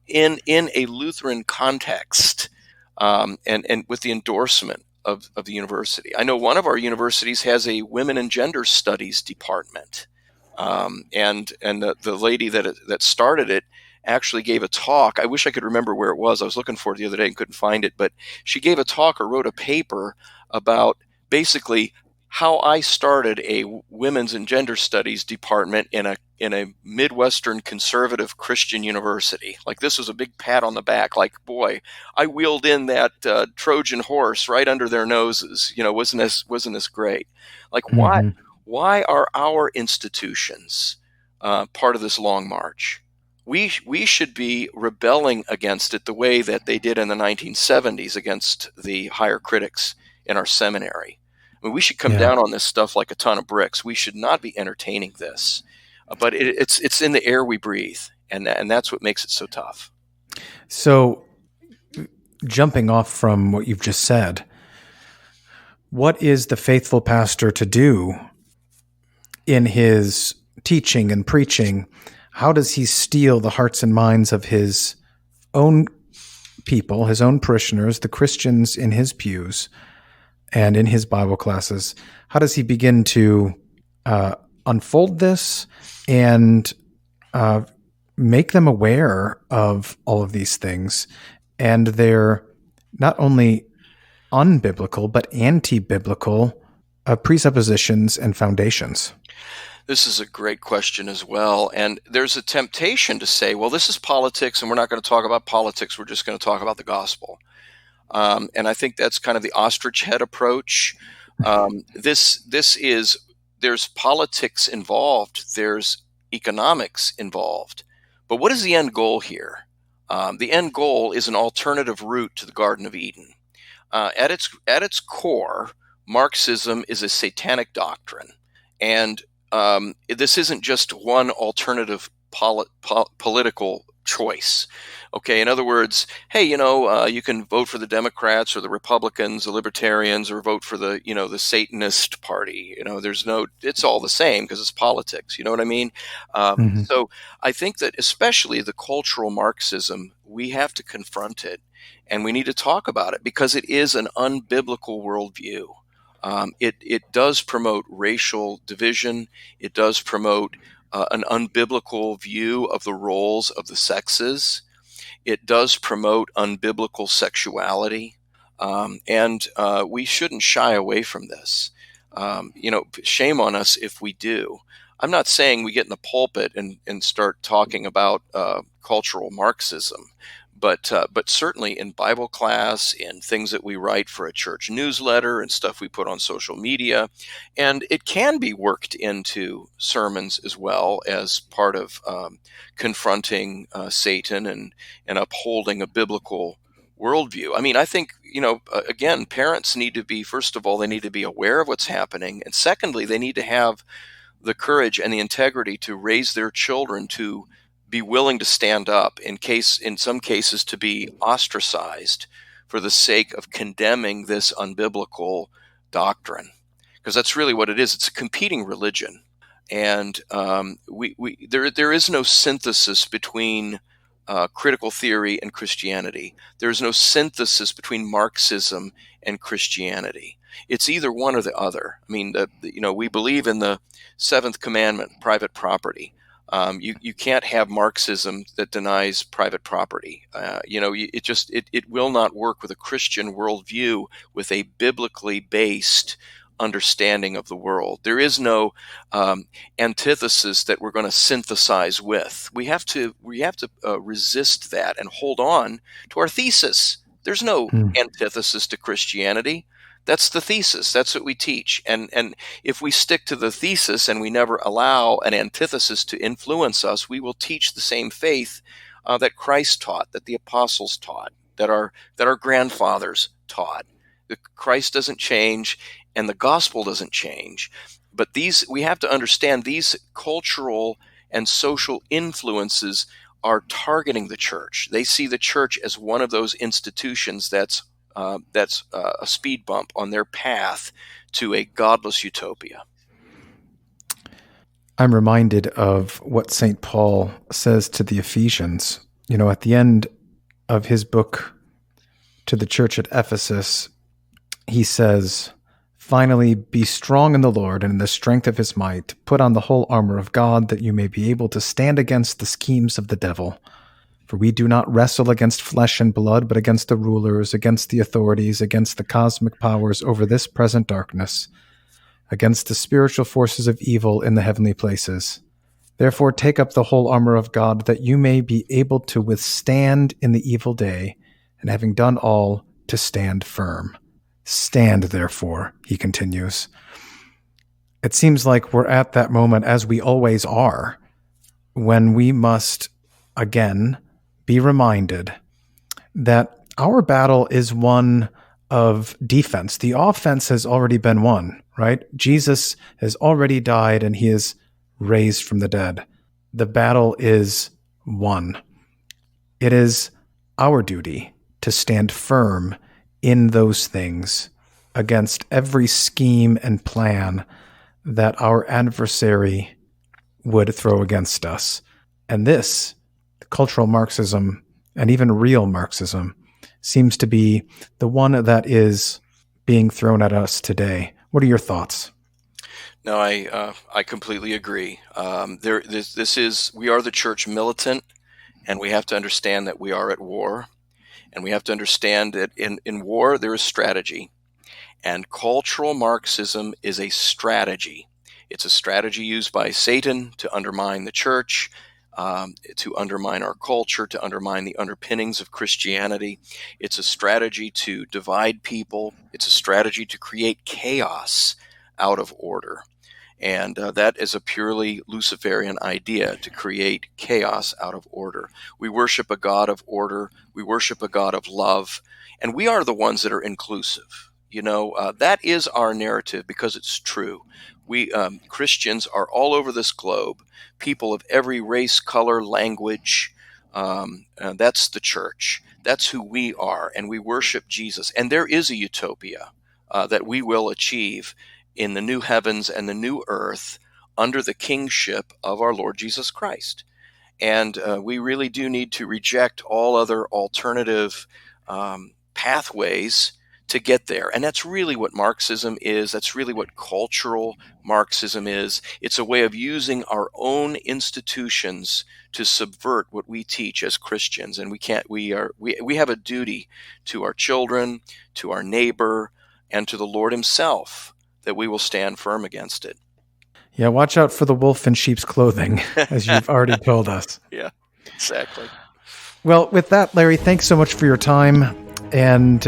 in a Lutheran context, and with the endorsement of the university? I know one of our universities has a women and gender studies department, and the lady that started it actually gave a talk. I wish I could remember where it was. I was looking for it the other day and couldn't find it, but she gave a talk or wrote a paper about basically how I started a women's and gender studies department in a Midwestern conservative Christian university. Like, this was a big pat on the back. Like, boy, I wheeled in that Trojan horse right under their noses. Wasn't this great? Like, why are our institutions part of this long march? We should be rebelling against it the way that they did in the 1970s against the higher critics in our seminary. I mean, we should come down on this stuff like a ton of bricks. We should not be entertaining this, but it's in the air we breathe, and that's what makes it so tough. So, jumping off from what you've just said, what is the faithful pastor to do in his teaching and preaching? How does he steal the hearts and minds of his own people, his own parishioners, the Christians in his pews and in his Bible classes? How does he begin to unfold this and make them aware of all of these things and their not only unbiblical but anti-biblical presuppositions and foundations? This is a great question as well. And there's a temptation to say, well, this is politics and we're not going to talk about politics. We're just going to talk about the gospel. And I think that's kind of the ostrich head approach. There's politics involved. There's economics involved. But what is the end goal here? The end goal is an alternative route to the Garden of Eden. At its core, Marxism is a satanic doctrine. And this isn't just one alternative political choice. Okay, in other words, hey, you can vote for the Democrats or the Republicans, the Libertarians, or vote for the Satanist party. It's all the same because it's politics. You know what I mean? So I think that especially the cultural Marxism, we have to confront it. and we need to talk about it because it is an unbiblical worldview. It does promote racial division. It does promote an unbiblical view of the roles of the sexes. It does promote unbiblical sexuality, and we shouldn't shy away from this. Shame on us if we do. I'm not saying we get in the pulpit and start talking about cultural Marxism, but certainly in Bible class, in things that we write for a church newsletter and stuff we put on social media, and it can be worked into sermons as well as part of confronting Satan and upholding a biblical worldview. I mean, I think, again, parents need to be, first of all, they need to be aware of what's happening. And secondly, they need to have the courage and the integrity to raise their children to be willing to stand up in some cases to be ostracized for the sake of condemning this unbiblical doctrine. Because that's really what it is. It's a competing religion. And there is no synthesis between critical theory and Christianity. There is no synthesis between Marxism and Christianity. It's either one or the other. I mean, we believe in the seventh commandment, private property. You can't have Marxism that denies private property. It will not work with a Christian worldview with a biblically based understanding of the world. There is no antithesis that we're going to synthesize with. We have to resist that and hold on to our thesis. There's no antithesis to Christianity. That's the thesis. That's what we teach. And if we stick to the thesis and we never allow an antithesis to influence us, we will teach the same faith that Christ taught, that the apostles taught, that our grandfathers taught. Christ doesn't change and the gospel doesn't change. But we have to understand these cultural and social influences are targeting the church. They see the church as one of those institutions that's a speed bump on their path to a godless utopia. I'm reminded of what St. Paul says to the Ephesians. At the end of his book to the church at Ephesus, he says, "Finally, be strong in the Lord and in the strength of his might. Put on the whole armor of God, that you may be able to stand against the schemes of the devil. For we do not wrestle against flesh and blood, but against the rulers, against the authorities, against the cosmic powers over this present darkness, against the spiritual forces of evil in the heavenly places. Therefore take up the whole armor of God, that you may be able to withstand in the evil day, and having done all, to stand firm. Stand, therefore," he continues. It seems like we're at that moment, as we always are, when we must, again, be reminded that our battle is one of defense. The offense has already been won, right? Jesus has already died and he is raised from the dead. The battle is won. It is our duty to stand firm in those things against every scheme and plan that our adversary would throw against us. And this, cultural Marxism and even real Marxism, seems to be the one that is being thrown at us today. What are your thoughts? No, I completely agree. We are the church militant, and we have to understand that we are at war. And we have to understand that in war, there is strategy. And cultural Marxism is a strategy. It's a strategy used by Satan to undermine the church, to undermine our culture, to undermine the underpinnings of Christianity. It's a strategy to divide people. It's a strategy to create chaos out of order. And that is a purely Luciferian idea, to create chaos out of order. We worship a God of order. We worship a God of love. And we are the ones that are inclusive. That is our narrative because it's true. We Christians are all over this globe, people of every race, color, language. That's the church. That's who we are. And we worship Jesus. And there is a utopia that we will achieve in the new heavens and the new earth under the kingship of our Lord Jesus Christ. And we really do need to reject all other alternative pathways to get there. And that's really what Marxism is. That's really what cultural Marxism is. It's a way of using our own institutions to subvert what we teach as Christians. And we have a duty to our children, to our neighbor, and to the Lord himself that we will stand firm against it. Yeah, watch out for the wolf in sheep's clothing, as you've already told us. Yeah, exactly. Well, with that, Larry, thanks so much for your time. And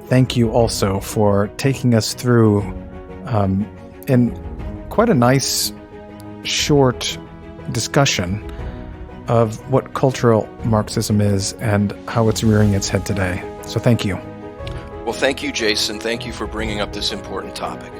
thank you also for taking us through in quite a nice, short discussion of what cultural Marxism is and how it's rearing its head today. So thank you. Well, thank you, Jason. Thank you for bringing up this important topic.